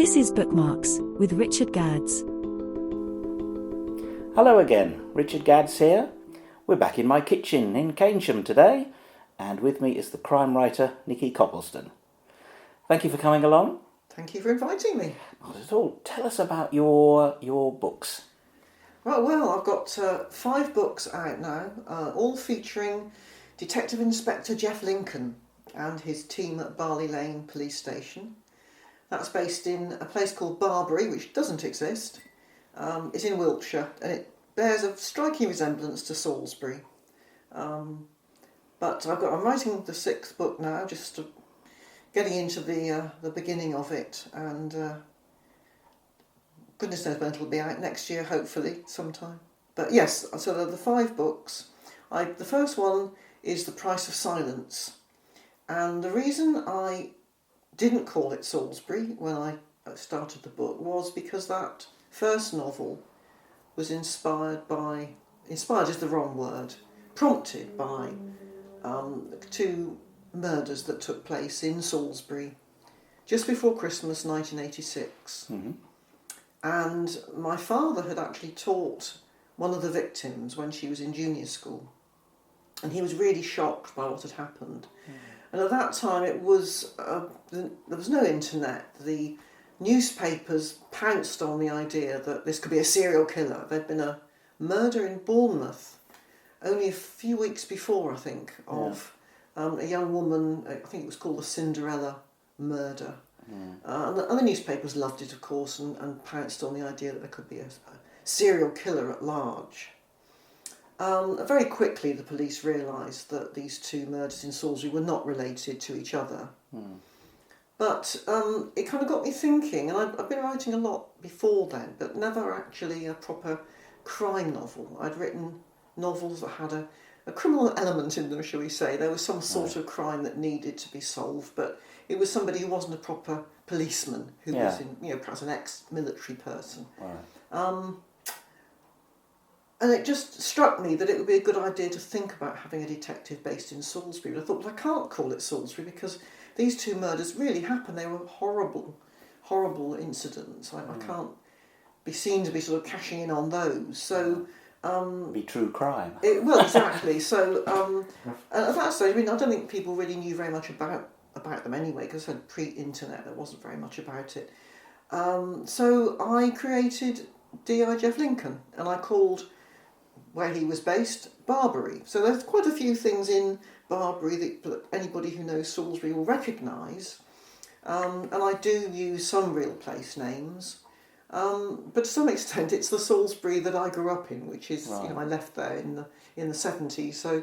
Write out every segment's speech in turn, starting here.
This is Bookmarks with Richard Gadds. Hello again, Richard Gadds here. We're back in my kitchen in Keynsham today, and with me is the crime writer Nikki Copleston. Thank you for coming along. Thank you for inviting me. Not at all. Tell us about your books. Right, well, I've got 5 books out now, all featuring Detective Inspector Jeff Lincoln and his team at Barley Lane Police Station. That's based in a place called Barbury, which doesn't exist. It's in Wiltshire, and it bears a striking resemblance to Salisbury. But I'm writing the 6th book now, just getting into the beginning of it, and goodness knows when it'll be out, next year, hopefully, sometime. But yes, so the 5 books. The first one is The Price of Silence. And the reason I didn't call it Salisbury when I started the book was because that first novel was inspired is the wrong word, prompted by 2 murders that took place in Salisbury just before Christmas 1986. Mm-hmm. And my father had actually taught one of the victims when she was in junior school, and he was really shocked by what had happened. Mm. And at that time there was no internet. The newspapers pounced on the idea that this could be a serial killer. There'd been a murder in Bournemouth only a few weeks before, I think, of a young woman. I think it was called the Cinderella murder. And the newspapers loved it, of course, and pounced on the idea that there could be a serial killer at large. Very quickly, the police realised that these 2 murders in Salisbury were not related to each other. But it kind of got me thinking, and I've been writing a lot before then, but never actually a proper crime novel. I'd written novels that had a criminal element in them, shall we say. There was some sort of crime that needed to be solved, but it was somebody who wasn't a proper policeman, who was perhaps an ex-military person. Right. And it just struck me that it would be a good idea to think about having a detective based in Salisbury. But I thought, well, I can't call it Salisbury because these 2 murders really happened. They were horrible, horrible incidents. I can't be seen to be sort of cashing in on those. So be true crime. Well, exactly. So at that stage, I don't think people really knew very much about them anyway, because I said pre-internet, there wasn't very much about it. So I created D.I. Jeff Lincoln, and I called where he was based Barbury. So there's quite a few things in Barbury that anybody who knows Salisbury will recognise. And I do use some real place names. But to some extent, it's the Salisbury that I grew up in, which is, right. I left there in the 70s. So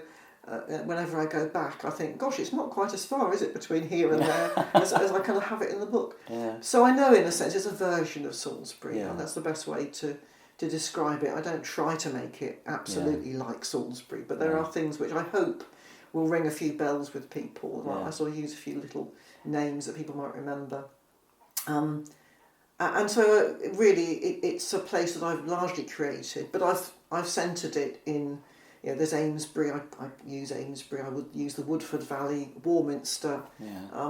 whenever I go back, I think, gosh, it's not quite as far, is it, between here and there, as I kind of have it in the book. Yeah. So I know, in a sense, it's a version of Salisbury, and that's the best way to describe it. I don't try to make it absolutely like Salisbury, but there are things which I hope will ring a few bells with people. I sort of use a few little names that people might remember. And so really it's a place that I've largely created, but I've centred it in, there's Amesbury, I use Amesbury, I would use the Woodford Valley, Warminster.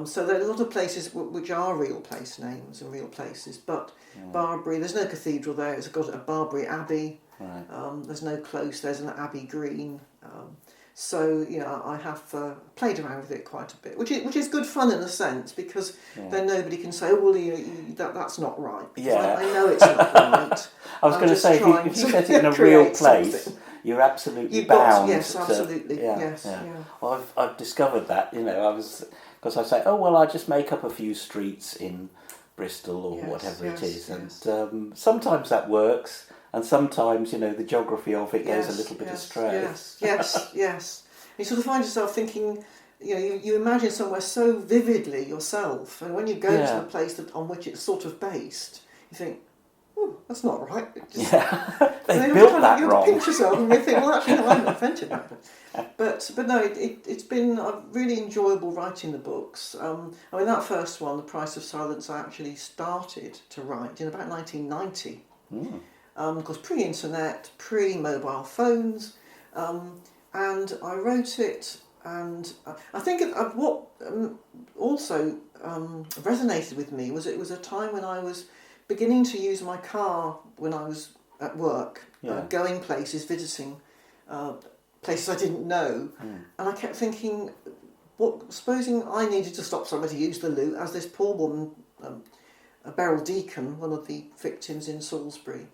So there are a lot of places which are real place names and real places, but Barbury, there's no cathedral there, it's got a Barbury Abbey, right. There's no close, there's an Abbey Green. So, I have played around with it quite a bit, which is good fun in a sense, because then nobody can say, oh, well, that's not right. I know it's not right. I was going to say, if you set it in a real place, something. You're absolutely bound. Yes, absolutely. Yes. Well, I've discovered that, because I say, oh, well, I just make up a few streets in Bristol or whatever it is. And sometimes that works. And sometimes, the geography of it goes a little bit astray. Yes. You sort of find yourself thinking, you imagine somewhere so vividly yourself, and when you go to the place on which it's sort of based, you think, oh, that's not right. They built that wrong. You pinch yourself and you think, well, actually, no, I haven't invented that. But no, it's been really enjoyable writing the books. That first one, The Price of Silence, I actually started to write in about 1990. Because pre-internet, pre-mobile phones, and I wrote it, and I think what also resonated with me was it was a time when I was beginning to use my car when I was at work, going places, visiting places I didn't know, and I kept thinking, supposing I needed to stop somebody to use the loo, as this poor woman, Beryl Deacon, one of the victims in Salisbury,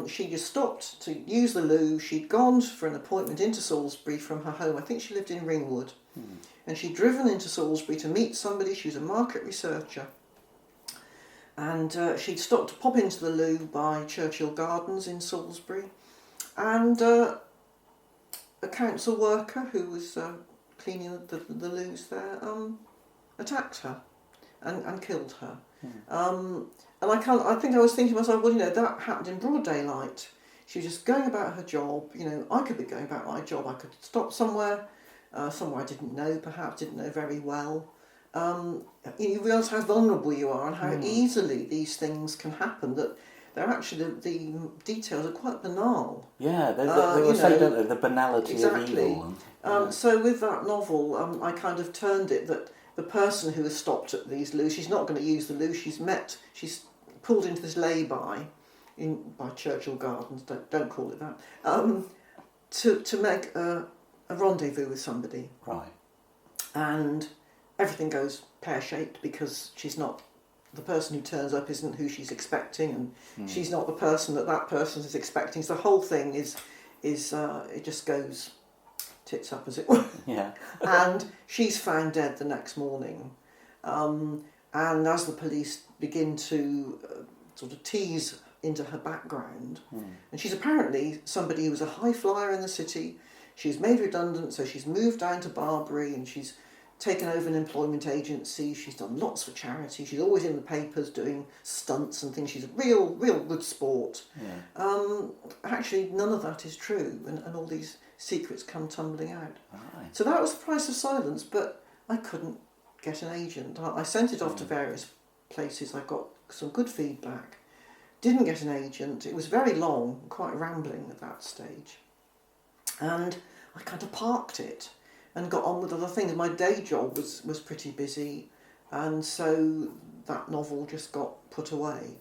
she just stopped to use the loo. She'd gone for an appointment into Salisbury from her home. I think she lived in Ringwood, and she'd driven into Salisbury to meet somebody. She was a market researcher, and she'd stopped to pop into the loo by Churchill Gardens in Salisbury, and a council worker who was cleaning the loos there attacked her and killed her. And I think I was thinking to myself, well, that happened in broad daylight. She was just going about her job. I could be going about my job. I could stop somewhere I didn't know, perhaps didn't know very well. You realise how vulnerable you are and how easily these things can happen, that they're actually, the details are quite banal. Yeah, they were saying, don't they, the banality of exactly. evil. So with that novel, I kind of turned it that the person who has stopped at these loos, she's not going to use the loo, she's pulled into this lay-by by Churchill Gardens, don't call it that, to make a rendezvous with somebody. Right. And everything goes pear-shaped because the person who turns up isn't who she's expecting, and she's not the person that person is expecting. So the whole thing is it just goes tits up, as it were. Yeah. And she's found dead the next morning. And as the police begin to sort of tease into her background, and she's apparently somebody who was a high flyer in the city. She's made redundant, so she's moved down to Barbary, and she's taken over an employment agency. She's done lots for charity. She's always in the papers doing stunts and things. She's a real good sport. Yeah. Actually, none of that is true, and all these secrets come tumbling out. Right. So that was the price of silence, but I couldn't get an agent. I sent it off to various places. I got some good feedback. Didn't get an agent. It was very long, quite rambling at that stage. And I kind of parked it and got on with other things. My day job was pretty busy, and so that novel just got put away.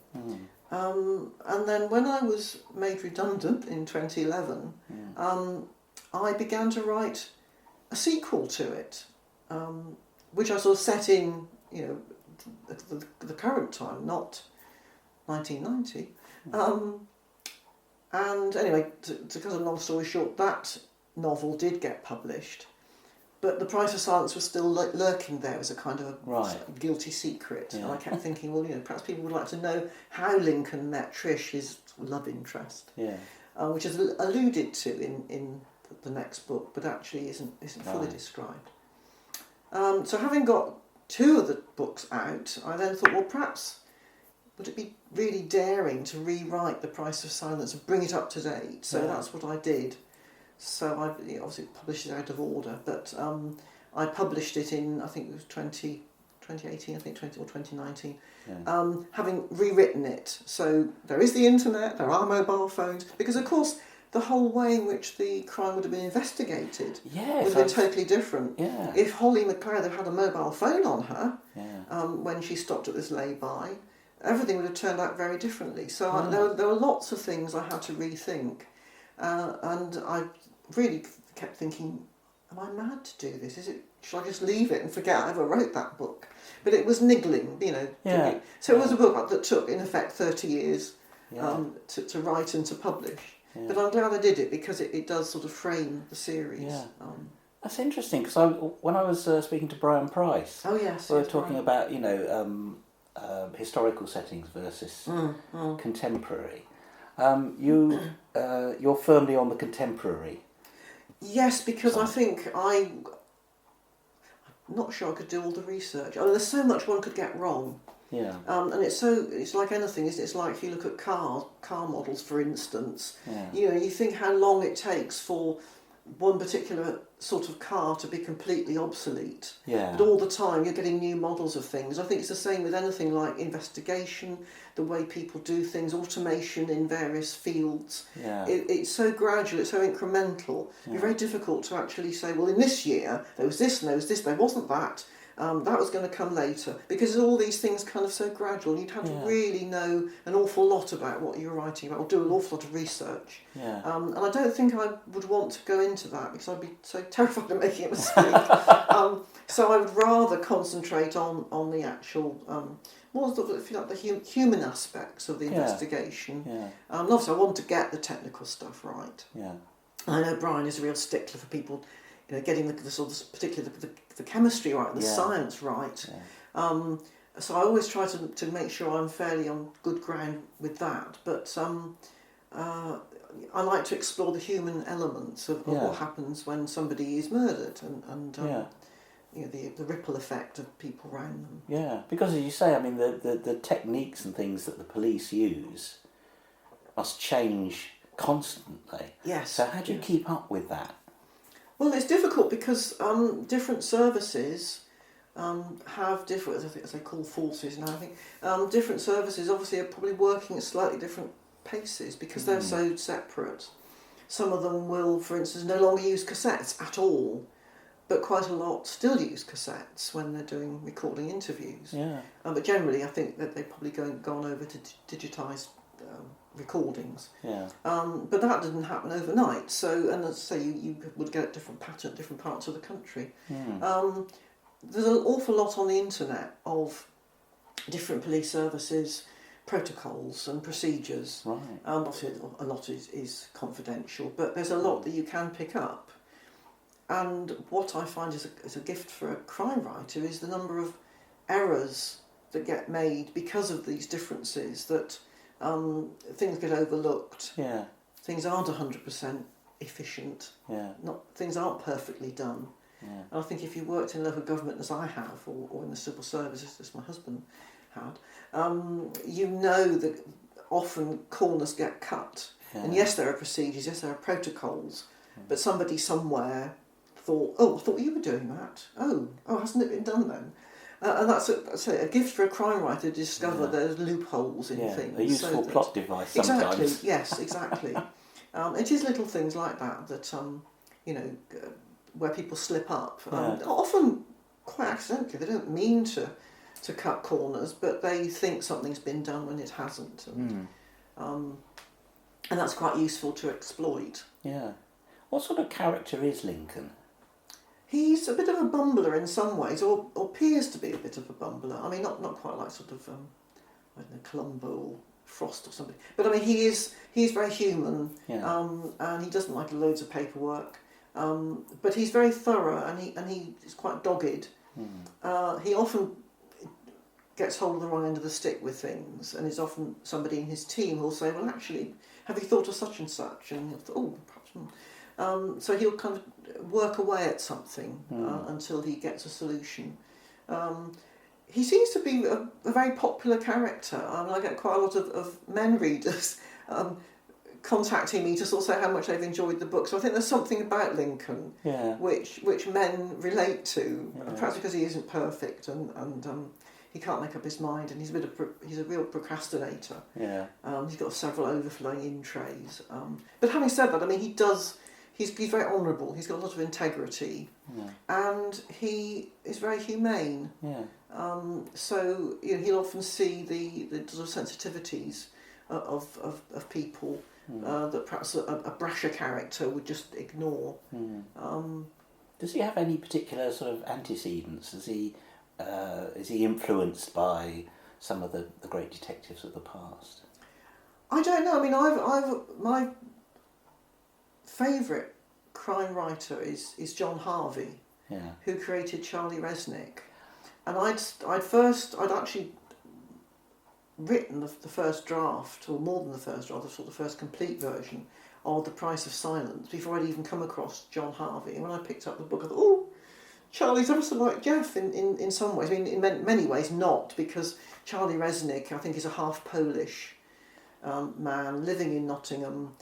And then when I was made redundant in 2011, I began to write a sequel to it, which I sort of set in, the current time, not 1990. And anyway, to cut a long story short, that novel did get published, but The Price of Silence was still lurking there as a kind of a guilty secret. Yeah. And I kept thinking, well, perhaps people would like to know how Lincoln met Trish, his love interest, which is alluded to in the next book, but actually isn't fully described. So having got two of the books out, I then thought, well, perhaps would it be really daring to rewrite The Price of Silence and bring it up to date? So that's what I did. So I obviously published it out of order, but I published it in, I think it was 2018, I think, or 2019, having rewritten it. So there is the internet, there are mobile phones, because of course the whole way in which the crime would have been investigated would have been totally different. Yeah. If Holly McLeod had a mobile phone on her when she stopped at this lay-by, everything would have turned out very differently. So there were lots of things I had to rethink. And I really kept thinking, am I mad to do this? Should I just leave it and forget I ever wrote that book? But it was niggling, So it was a book that took, in effect, 30 years to write and to publish. Yeah. But I'm glad I did it because it does sort of frame the series. Yeah. That's interesting, because when I was speaking to Brian Price, we were talking about, historical settings versus contemporary. You're firmly on the contemporary. Yes, because I think I'm not sure I could do all the research. I mean, there's so much one could get wrong. Yeah. And it's like anything, isn't it? It's like if you look at car models, for instance. Yeah. You think how long it takes for one particular sort of car to be completely obsolete. Yeah. But all the time you're getting new models of things. I think it's the same with anything like investigation, the way people do things, automation in various fields. Yeah. It's so gradual, it's so incremental. Yeah. It's very difficult to actually say, well, in this year there was this and there was this, there wasn't that. That was going to come later because all these things kind of so gradual. You'd have to really know an awful lot about what you're writing about, or do an awful lot of research. Yeah. And I don't think I would want to go into that because I'd be so terrified of making a mistake. So I would rather concentrate on the actual, more sort of, if you like, the human aspects of the investigation. Yeah. And obviously I want to get the technical stuff right. Yeah. I know Brian is a real stickler for people, getting the sort of particularly the chemistry right, the science right. Yeah. So I always try to make sure I'm fairly on good ground with that. But I like to explore the human elements of what happens when somebody is murdered and the ripple effect of people around them. Yeah, because as you say, I mean, the techniques and things that the police use must change constantly. Yes. So how do you keep up with that? Well, it's difficult because different services have different, as they call forces now, I think, different services obviously are probably working at slightly different paces because they're so separate. Some of them will, for instance, no longer use cassettes at all, but quite a lot still use cassettes when they're recording interviews. Yeah. But generally I think that they've probably gone over to digitised recordings. Yeah. But that didn't happen overnight. So, and as I say, you would get a different pattern at different parts of the country. There's an awful lot on the internet of different police services, protocols and procedures. Right. Obviously a lot is confidential, but there's a lot that you can pick up. And what I find is a gift for a crime writer is the number of errors that get made because of these differences, that things get overlooked. Yeah. Things aren't 100% efficient. Yeah. Things aren't perfectly done. Yeah. And I think if you worked in local government as I have, or in the civil services as my husband had, you know that often corners get cut. Yeah. And yes, there are procedures, yes, there are protocols, but somebody somewhere thought, I thought you were doing that. Oh, hasn't it been done then? And that's a gift for a crime writer to discover there's loopholes in things. A useful plot device sometimes. Exactly, yes, exactly. It is little things like that where people slip up. Often quite accidentally. They don't mean to cut corners, but they think something's been done when it hasn't. And that's quite useful to exploit. Yeah. What sort of character is Lincoln? He's a bit of a bumbler in some ways, or appears to be a bit of a bumbler. I mean, not quite like sort of, Columbo or Frost or something. But I mean, he's very human, and he doesn't like loads of paperwork. But he's very thorough, and he is quite dogged. He often gets hold of the wrong end of the stick with things, and is often somebody in his team who'll say, "Well, actually, have you thought of such and such?" And he'll think, perhaps. So he'll kind of work away at something until he gets a solution. He seems to be a very popular character. I mean, I get quite a lot of men readers contacting me to sort of say how much they've enjoyed the book. So I think there's something about Lincoln which men relate to, perhaps because he isn't perfect and he can't make up his mind, and he's a real procrastinator. Yeah. He's got several overflowing in trays. But having said that, I mean, he's very honourable. He's got a lot of integrity, and he is very humane. Yeah. So he'll often see the sort of sensitivities of people that perhaps a brasher character would just ignore. Does he have any particular sort of antecedents? Is he influenced by some of the great detectives of the past? I don't know. I mean, I've my favourite crime writer is John Harvey, who created Charlie Resnick, and I'd actually written the first draft, or more than the first draft, the sort of first complete version of The Price of Silence before I'd even come across John Harvey. And when I picked up the book, I thought, Charlie's ever so like Jeff in some ways. I mean, in many ways not, because Charlie Resnick, I think, is a half Polish man living in Nottingham.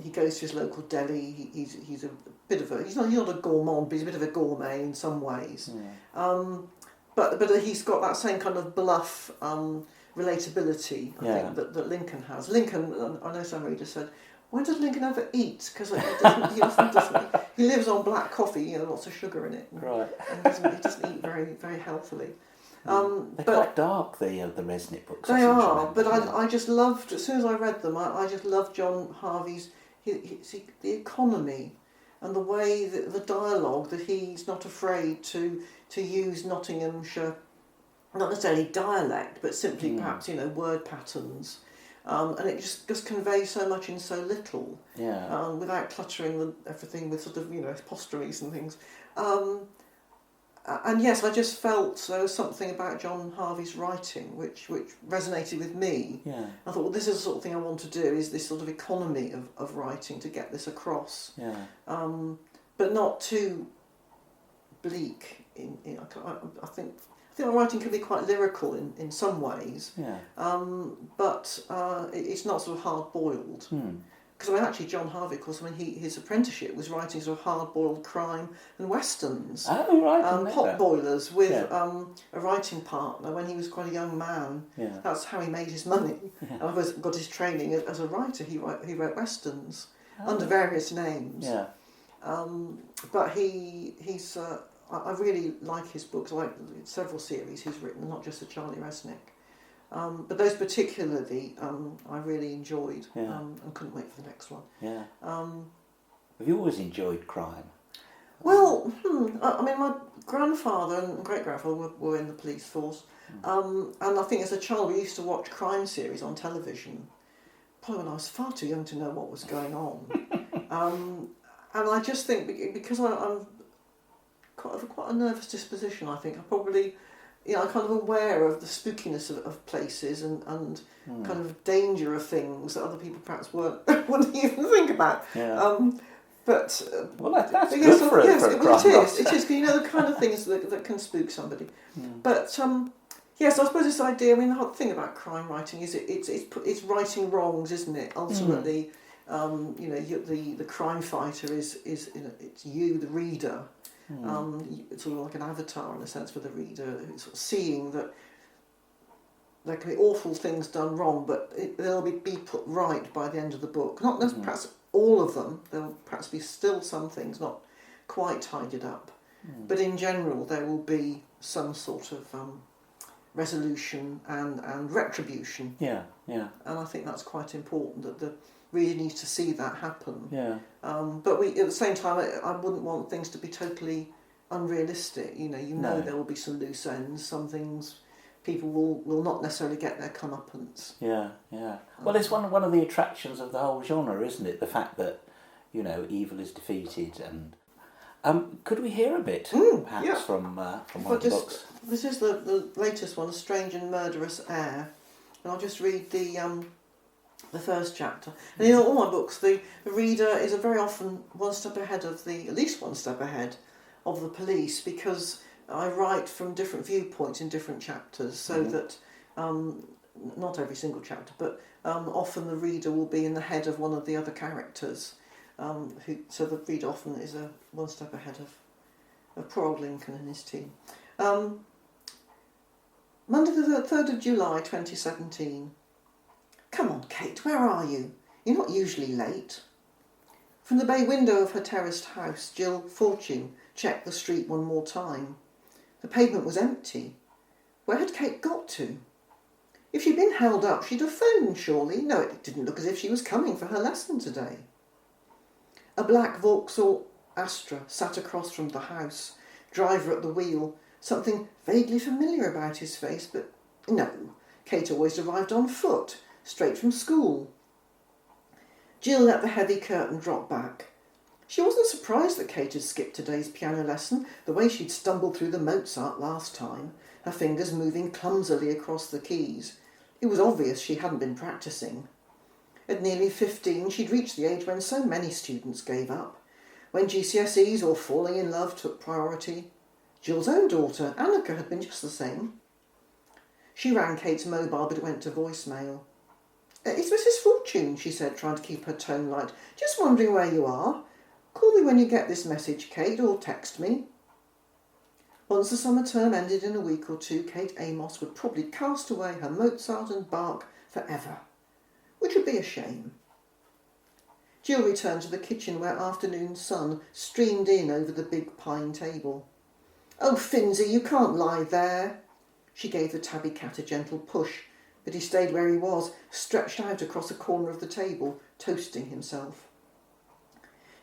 He goes to his local deli. He's a bit of he's not a gourmand, but he's a bit of a gourmet in some ways. But he's got that same kind of bluff relatability, I think, that Lincoln has. Lincoln, I know some readers said, when does Lincoln ever eat? Because he often doesn't. He lives on black coffee, lots of sugar in it. Right. And he doesn't eat very, very healthily. They're quite dark, the Resnick books. They are, but I just loved, as soon as I read them, I just loved John Harvey's, the economy and the way, that the dialogue, that he's not afraid to use Nottinghamshire, not necessarily dialect, but simply perhaps, word patterns. And it just conveys so much in so little, without cluttering everything with sort of, apostrophes and things. And yes, I just felt there was something about John Harvey's writing which resonated with me. Yeah. I thought, well, this is the sort of thing I want to do, is this sort of economy of writing to get this across. Yeah. But not too bleak. I think my writing can be quite lyrical in some ways. Yeah. But it's not sort of hard-boiled. Because actually John Harvey, of course, his apprenticeship was writing sort of hard-boiled crime and westerns. Oh, right. Pot boilers with a writing partner when he was quite a young man. Yeah. That's how he made his money. And I suppose got his training as a writer. He wrote westerns under various names. Yeah. But he's I really like his books. I like several series he's written, not just the Charlie Resnick. But those particularly, I really enjoyed, and couldn't wait for the next one. Yeah. Have you always enjoyed crime? Well, I mean, my grandfather and great-grandfather were in the police force, and I think as a child we used to watch crime series on television, probably when I was far too young to know what was going on. And I just think, because I'm quite a nervous disposition, I think I probably... I'm kind of aware of the spookiness of places and kind of danger of things that other people perhaps wouldn't even think about. Yeah. But well, that's good yes, for a crime it is. It is, the kind of things that can spook somebody. But yes, I suppose this idea. I mean, the hard thing about crime writing is it's righting wrongs, isn't it? Ultimately, the crime fighter is it's you, the reader. It's sort of like an avatar in a sense for the reader, sort of seeing that there can be awful things done wrong, but they'll be put right by the end of the book. Not perhaps all of them. There'll perhaps be still some things not quite tidied up, but in general there will be some sort of resolution and retribution. Yeah, yeah. And I think that's quite important, that the reader needs to see that happen. Yeah. But at the same time, I wouldn't want things to be totally unrealistic. No. There will be some loose ends. Some things people will not necessarily get their comeuppance. Yeah, yeah. Well, it's one of the attractions of the whole genre, isn't it? The fact that evil is defeated. And could we hear a bit, perhaps, from one of the books? This is the latest one, A Strange and Murderous Air, and I'll just read the first chapter. And in all my books, the reader is very often at least one step ahead of the police, because I write from different viewpoints in different chapters, so that not every single chapter, but often the reader will be in the head of one of the other characters. So the reader often is one step ahead of poor old Lincoln and his team. Monday the 3rd of July 2017. Come on, Kate, where are you? You're not usually late. From the bay window of her terraced house, Jill Fortune checked the street one more time. The pavement was empty. Where had Kate got to? If she'd been held up, she'd have phoned, surely. No, it didn't look as if she was coming for her lesson today. A black Vauxhall Astra sat across from the house, driver at the wheel, something vaguely familiar about his face, but no, Kate always arrived on foot, straight from school. Jill let the heavy curtain drop back. She wasn't surprised that Kate had skipped today's piano lesson, the way she'd stumbled through the Mozart last time, her fingers moving clumsily across the keys. It was obvious she hadn't been practising. At nearly 15, she'd reached the age when so many students gave up, when GCSEs or falling in love took priority. Jill's own daughter, Annika, had been just the same. She rang Kate's mobile, but it went to voicemail. It's Mrs. Fortune, she said, trying to keep her tone light. Just wondering where you are. Call me when you get this message, Kate, or text me. Once the summer term ended in a week or two, Kate Amos would probably cast away her Mozart and Bach forever, which would be a shame. Jill returned to the kitchen where afternoon sun streamed in over the big pine table. "Oh, Finzi, you can't lie there." She gave the tabby cat a gentle push, but he stayed where he was, stretched out across a corner of the table, toasting himself.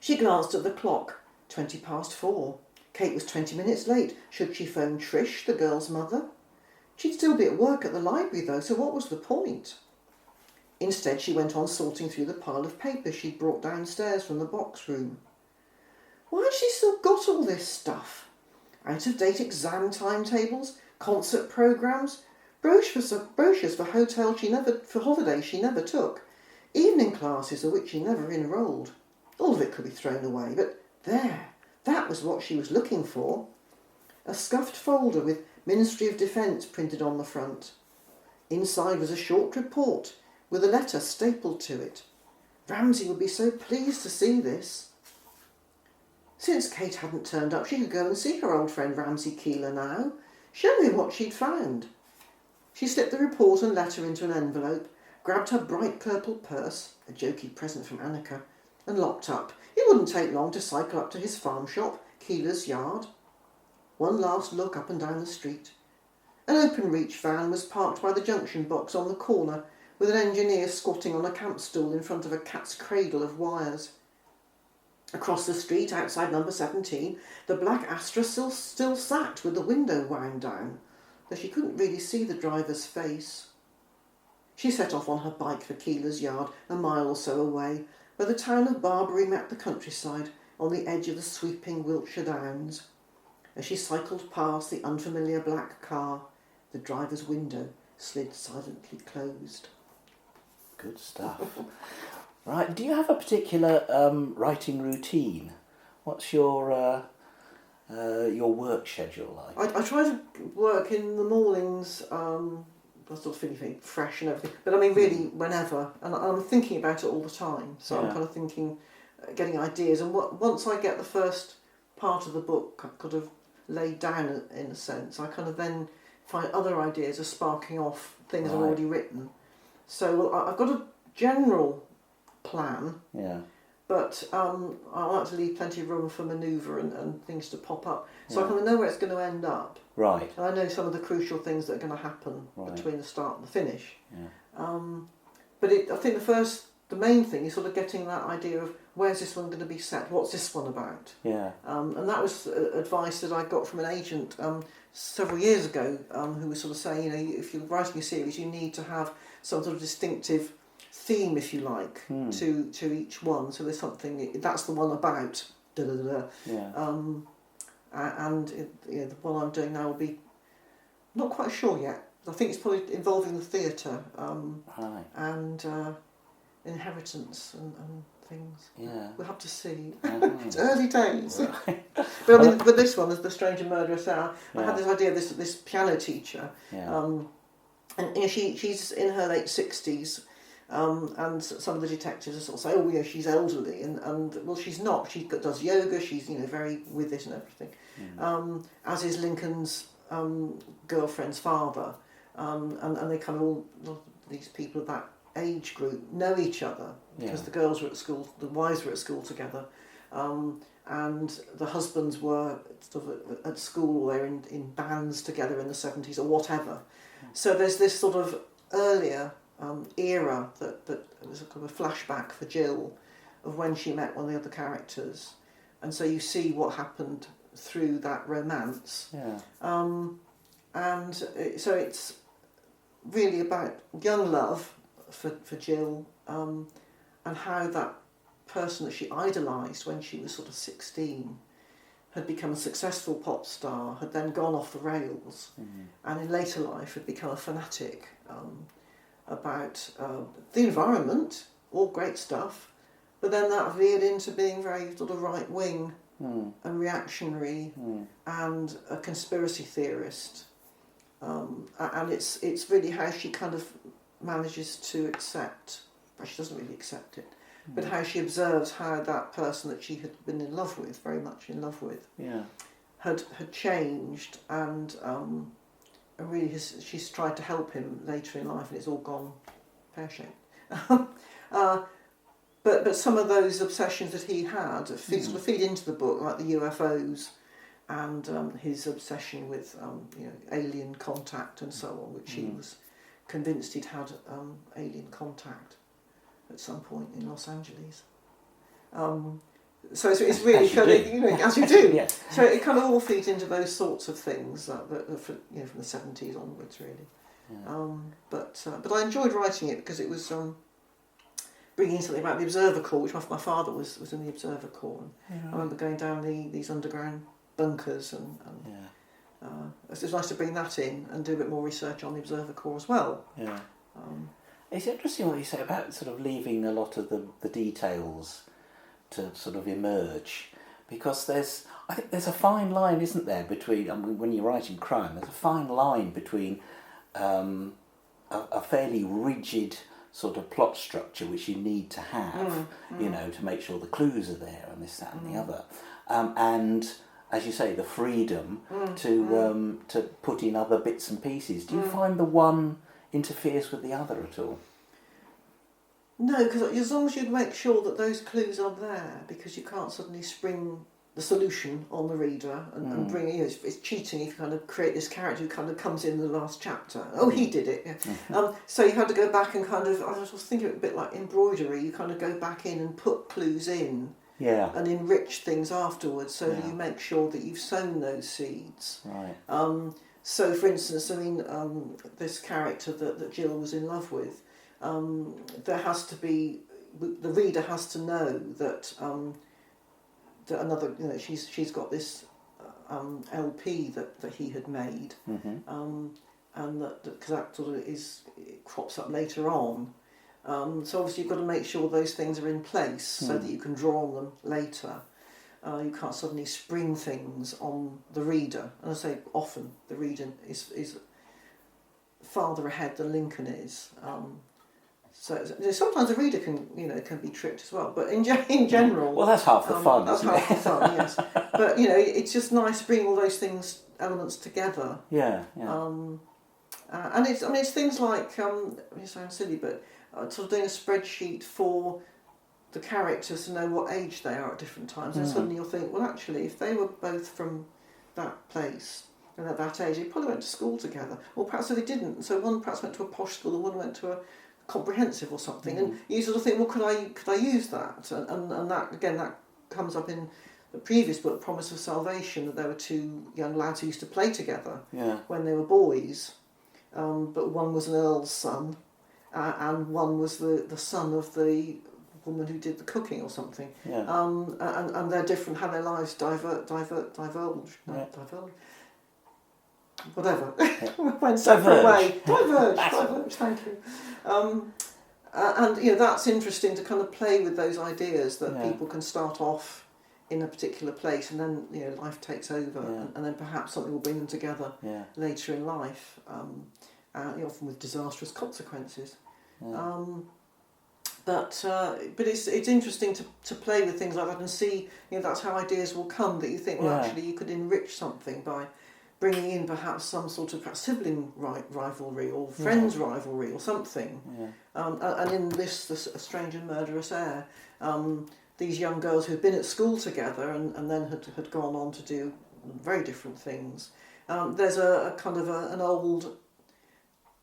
She glanced at the clock. 4:20. Kate was 20 minutes late. Should she phone Trish, the girl's mother? She'd still be at work at the library, though, so what was the point? Instead, she went on sorting through the pile of papers she'd brought downstairs from the box room. Why had she still got all this stuff? Out-of-date exam timetables, concert programmes, brochures for holidays she never took, evening classes of which she never enrolled. All of it could be thrown away, but there, that was what she was looking for. A scuffed folder with Ministry of Defence printed on the front. Inside was a short report with a letter stapled to it. Ramsay would be so pleased to see this. Since Kate hadn't turned up, she could go and see her old friend Ramsay Keeler now, show him what she'd found. She slipped the report and letter into an envelope, grabbed her bright purple purse, a jokey present from Annika, and locked up. It wouldn't take long to cycle up to his farm shop, Keeler's yard. One last look up and down the street. An open-reach van was parked by the junction box on the corner, with an engineer squatting on a camp stool in front of a cat's cradle of wires. Across the street, outside number 17, the black Astra still sat with the window wound down, though she couldn't really see the driver's face. She set off on her bike for Keeler's yard, a mile or so away, where the town of Barbury met the countryside on the edge of the sweeping Wiltshire downs. As she cycled past the unfamiliar black car, the driver's window slid silently closed. Good stuff. Right, do you have a particular writing routine? What's your work schedule like? I try to work in the mornings, I'm sort of feeling fresh and everything, but I mean really whenever, and I'm thinking about it all the time, so I'm kind of thinking, getting ideas, and once I get the first part of the book kind of laid down in a sense, I kind of then find other ideas are sparking off things I've already written. So I've got a general plan, but I like to leave plenty of room for manoeuvre and things to pop up, so I kind of know where it's going to end up. Right. And I know some of the crucial things that are going to happen between the start and the finish. But I think the main thing is sort of getting that idea of where's this one going to be set, what's this one about. And that was advice that I got from an agent several years ago, who was sort of saying, if you're writing a series, you need to have some sort of distinctive theme, if you like, to each one. So there's something, that's the one about, and the one I'm doing now will be, not quite sure yet. I think it's probably involving the theatre and inheritance and things. We'll have to see. It's early days. Right. But I mean, with this one, the Strange and Murderous Hour, I had this idea of this piano teacher, and she's in her late 60s. And some of the detectives are sort of say, oh, yeah, she's elderly, and well, she's not. She does yoga. She's very with it and everything. As is Lincoln's girlfriend's father, and they kind of all these people of that age group know each other because the girls were at school, the wives were at school together, and the husbands were sort of at school. They're in bands together in the 70s or whatever. So there's this sort of earlier era that was a kind of a flashback for Jill of when she met one of the other characters, and so you see what happened through that romance. And so it's really about young love for Jill, and how that person that she idolised when she was sort of 16 had become a successful pop star, had then gone off the rails, and in later life had become a fanatic about the environment, all great stuff, but then that veered into being very sort of right-wing and reactionary and a conspiracy theorist. And it's really how she kind of manages to accept, but she doesn't really accept it, but how she observes how that person that she had been in love with, very much in love with, had changed, and really she's tried to help him later in life, and it's all gone pear-shaped. but some of those obsessions that he had sort of feed into the book, like the UFOs and his obsession with alien contact and so on, which he was convinced he'd had alien contact at some point in Los Angeles. So it's really kind of, as you do. Yes. So it kind of all feeds into those sorts of things from the 70s onwards, really. Yeah. But I enjoyed writing it because it was bringing in something about the Observer Corps, which my father was in the Observer Corps. And I remember going down these underground bunkers and it was nice to bring that in and do a bit more research on the Observer Corps as well. Yeah. It's interesting what you say about sort of leaving a lot of the details to sort of emerge, because I think there's a fine line, isn't there, between, when you're writing crime, there's a fine line between a fairly rigid sort of plot structure which you need to have, to make sure the clues are there and this, that and the other, and as you say, the freedom to put in other bits and pieces. Do you find the one interferes with the other at all? No, because as long as you make sure that those clues are there, because you can't suddenly spring the solution on the reader and bring it's cheating if you kind of create this character who kind of comes in the last chapter. Oh, he did it. Yeah. So you had to go back and kind of, I was thinking of it a bit like embroidery. You kind of go back in and put clues in. Yeah. And enrich things afterwards, so that you make sure that you've sown those seeds. Right. So, for instance, this character that Jill was in love with, there has to be, the reader has to know that that another, she's got this LP that he had made, and that because that sort of it crops up later on. So obviously you've got to make sure those things are in place so that you can draw on them later. You can't suddenly spring things on the reader. And I say often the reader is farther ahead than Lincoln is. So sometimes the reader can be tricked as well. But in general, well, that's half the fun. That's half the fun, yes. But it's just nice to bring all those elements together. Yeah. And it's things like it sounds silly, but sort of doing a spreadsheet for the characters to know what age they are at different times, and suddenly you'll think, well, actually, if they were both from that place and at that age, they probably went to school together, or perhaps they didn't. So one perhaps went to a posh school, and one went to a comprehensive or something, and you sort of think, well, could I use that? And that again, that comes up in the previous book, Promise of Salvation, that there were two young lads who used to play together when they were boys, but one was an earl's son. And one was the son of the woman who did the cooking or something. Yeah. And they're different, how their lives divulge. Whatever. Went separate way. Diverge, thank you. And that's interesting to kind of play with those ideas that people can start off in a particular place, and then life takes over, and then perhaps something will bring them together later in life, often with disastrous consequences. Yeah. But it's interesting to play with things like that and see, that's how ideas will come, that you think, well, actually you could enrich something by bringing in perhaps some sort of sibling rivalry or friends rivalry or something. Yeah. And in this A Strange and Murderous Air, these young girls who'd been at school together and then had gone on to do very different things. There's a kind of an old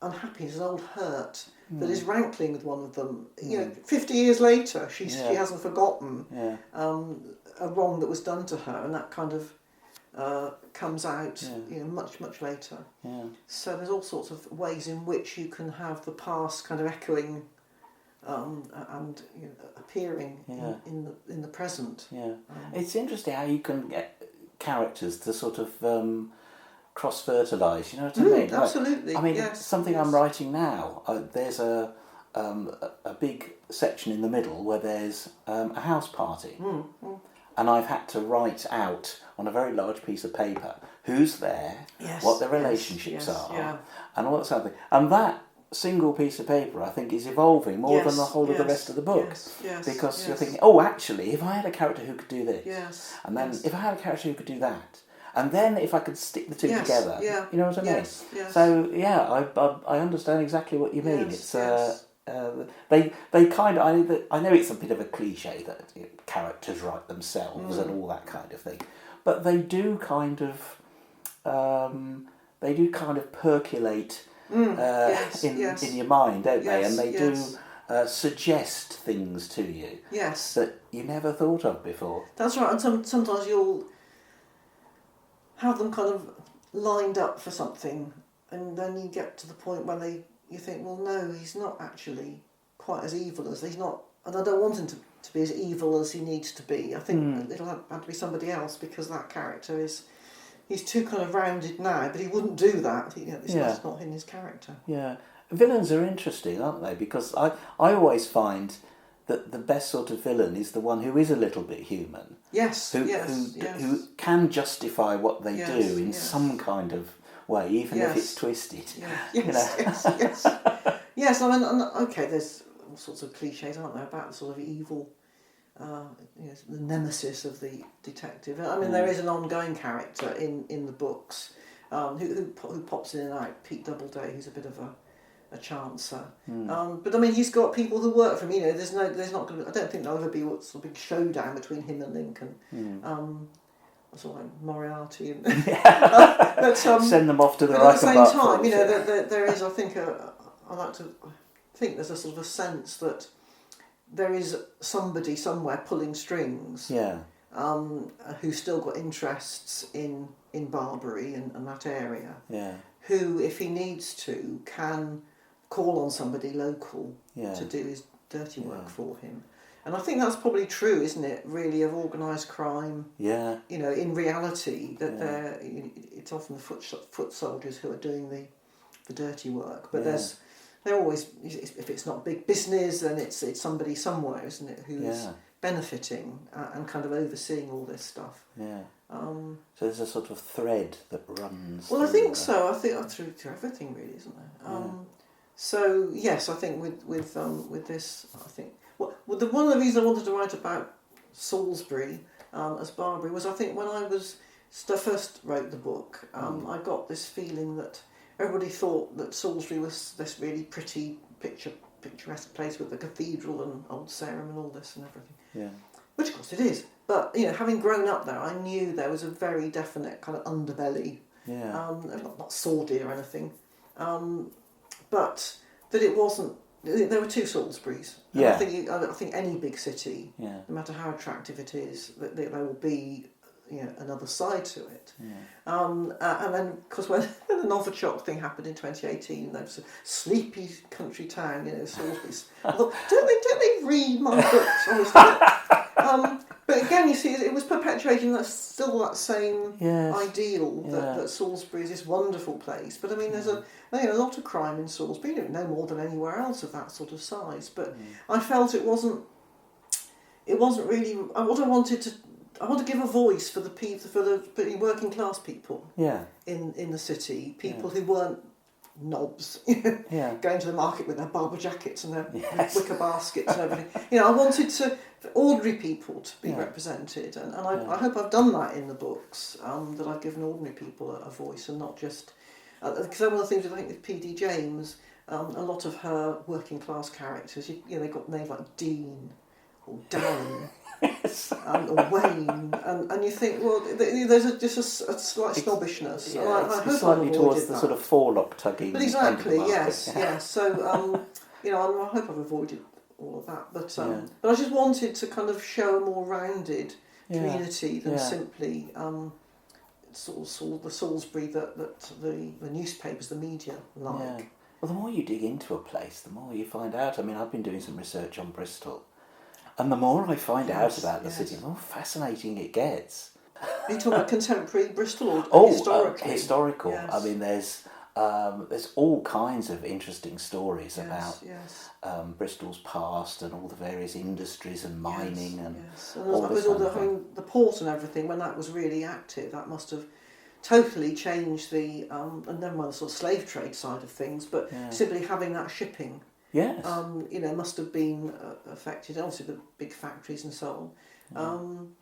unhappiness, an old hurt that is rankling with one of them. 50 years later, she hasn't forgotten a wrong that was done to her, and that kind of comes out much later. Yeah. So there's all sorts of ways in which you can have the past kind of echoing and appearing in the present. Yeah, it's interesting how you can get characters to sort of cross-fertilise, you know what I mean? Absolutely. I mean, something I'm writing now, there's a big section in the middle where there's a house party. And I've had to write out on a very large piece of paper who's there, what their relationships are, and all that sort of thing. And that single piece of paper, I think, is evolving more than the whole of the rest of the book. Because you're thinking, oh, actually, if I had a character who could do this, and then if I had a character who could do that, and then if I could stick the two together, you know what I mean? So I understand exactly what you mean. They kind of, I know it's a bit of a cliche that characters write themselves and all that kind of thing, but they do kind of percolate in your mind, don't they? And they do suggest things to you that you never thought of before. That's right, and sometimes you'll have them kind of lined up for something, and then you get to the point when you think, well, no, he's not actually quite as evil as he's not, and I don't want him to be as evil as he needs to be. I think it'll have to be somebody else, because that character he's too kind of rounded now, but he wouldn't do that. That's not in his character. Yeah, villains are interesting, aren't they? Because I always find that the best sort of villain is the one who is a little bit human. Yes, who can justify what they do in some kind of way, even if it's twisted. Yes. Yes, I mean, okay, there's all sorts of cliches, aren't there, about the sort of evil, the nemesis of the detective. I mean, there is an ongoing character in the books who pops in and out, Pete Doubleday, who's a bit of a chancer. But I mean, he's got people who work for him. There's not going to. I don't think there'll ever be a sort of big showdown between him and Lincoln. Sort of like Moriarty and but, send them off to the right. At the same time, there is. I think I like to think there's a sort of a sense that there is somebody somewhere pulling strings. Who's still got interests in Barbary and that area. Who, if he needs to, can call on somebody local to do his dirty work for him. And I think that's probably true, isn't it, really, of organised crime. In reality, that it's often the foot soldiers who are doing the dirty work. But they're always, if it's not big business, then it's somebody somewhere, isn't it, who's benefiting and kind of overseeing all this stuff. So there's a sort of thread that runs. Well, I think so. I think through everything, really, isn't there? So yes, I think with this, I think one of the reasons I wanted to write about Salisbury as Barbary was, I think, when I first wrote the book, I got this feeling that everybody thought that Salisbury was this really pretty picturesque place with the cathedral and Old Sarum and all this and everything. Which of course it is. But having grown up there, I knew there was a very definite kind of underbelly. Not sordid or anything, but that it wasn't. There were two Salisburys. And I think any big city, no matter how attractive it is, that there will be another side to it. And then, because when the Novichok thing happened in 2018, there was a sleepy country town, Salisbury. I thought, don't they read my books, honestly? But again, you see, it was perpetuating that same ideal that Salisbury is this wonderful place. But I mean, there's a lot of crime in Salisbury. No more than anywhere else of that sort of size. But I felt it wasn't really what I wanted to. I want to give a voice for the working class people in the city, people who weren't knobs, going to the market with their Barber jackets and their wicker baskets and everything. I wanted for ordinary people to be represented, and I hope I've done that in the books, that I've given ordinary people a voice and not just... Because one of the things I think with P.D. James, a lot of her working class characters, they got names like Dean or Darren. Or Wayne, and you think, well, there's just a slight snobbishness. I hope slightly towards the sort of forelock tugging. But exactly, yes. So, I hope I've avoided all of that. But I just wanted to kind of show a more rounded community than simply sort of the Salisbury that the newspapers, the media like. Yeah. Well, the more you dig into a place, the more you find out. I mean, I've been doing some research on Bristol. And the more I find out about the city, the more fascinating it gets. Are you talking about contemporary Bristol or historically? Historical. Yes. I mean, there's all kinds of interesting stories about Bristol's past and all the various industries and mining and all this kind of thing. The port and everything, when that was really active, that must have totally changed and never mind the sort of slave trade side of things, but simply having that shipping. Yes. Must have been affected. Obviously, the big factories and so on.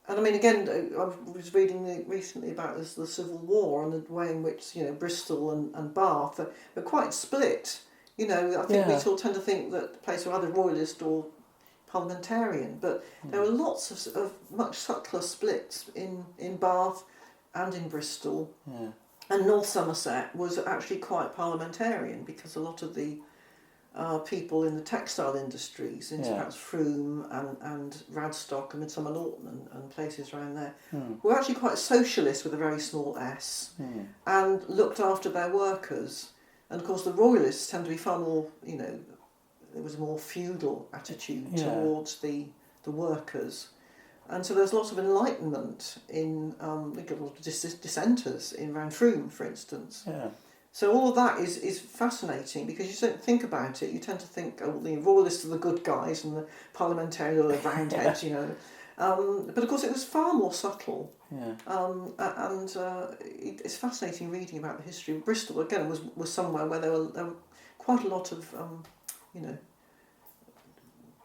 And I mean, again, I was reading recently about the Civil War and the way in which Bristol and Bath are quite split You know, I think we sort of tend to think that the place were either royalist or parliamentarian, but there were lots of much subtler splits in Bath and in Bristol. Yeah. And North Somerset was actually quite parliamentarian, because a lot of the people in the textile industries, in perhaps Frome and Radstock and Midsummer Norton and places around there, were actually quite socialist with a very small s, and looked after their workers. And of course the royalists tend to be far more, you know, there was a more feudal attitude towards the workers. And so there's lots of enlightenment in, we got a lot of dissenters in around Frome, for instance. Yeah. So all of that is fascinating, because you don't think about it. You tend to think, oh, the royalists are the good guys and the parliamentarians are the roundheads, you know. But of course it was far more subtle. Yeah. It's fascinating reading about the history of Bristol. Again, was somewhere where there were quite a lot of, you know,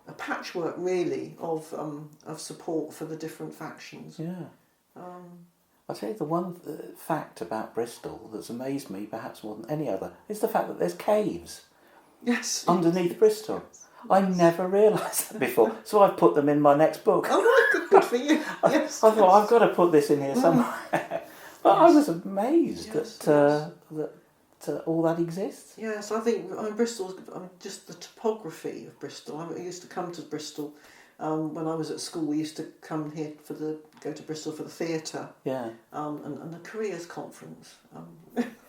a patchwork really of support for the different factions. Yeah. I'll tell you the one fact about Bristol that's amazed me perhaps more than any other is the fact that there's caves. Yes. Underneath Bristol. I never realised that before, so I've put them in my next book. Oh, good for you. Yes. I thought I've got to put this in here somewhere. But I was amazed that all that exists. Yes, I think Bristol's. Just the topography of Bristol. I used to come to Bristol when I was at school. We used to come here go to Bristol for the theatre. Yeah. And the careers conference.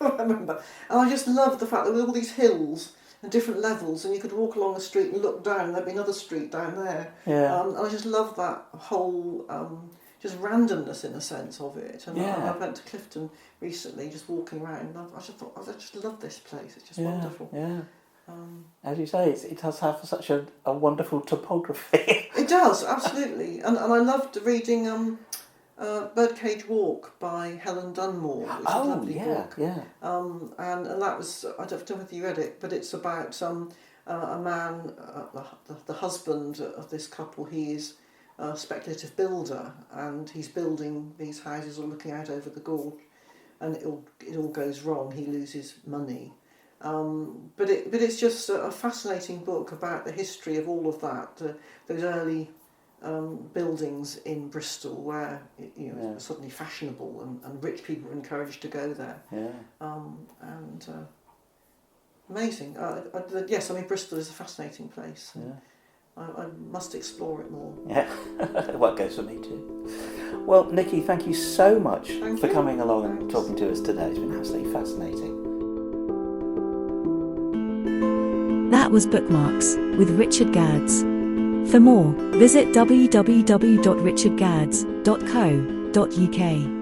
I remember, and I just loved the fact that there were all these hills and different levels, and you could walk along the street and look down, and there'd be another street down there. Yeah. And I just loved that whole just randomness in a sense of it. And I went to Clifton recently, just walking around, and I just thought, I just love this place. It's just wonderful. Yeah. As you say, it does have such a wonderful topography. It does, absolutely. And I loved reading Birdcage Walk by Helen Dunmore, which is a lovely book. Yeah. And that was, I don't know whether you read it, but it's about a man, the husband of this couple. He is a speculative builder, and he's building these houses all looking out over the gorge, and it all goes wrong. He loses money. But it's just a fascinating book about the history of all of that, those early buildings in Bristol where it was suddenly fashionable and rich people were encouraged to go there. Yeah. Amazing. Yes, I mean Bristol is a fascinating place. Yeah. I must explore it more. Yeah, well, it goes for me too. Well, Nikki, thank you so much for coming along and talking to us today. It's been absolutely fascinating. That was Bookmarks with Richard Gadds. For more, visit www.richardgadds.co.uk.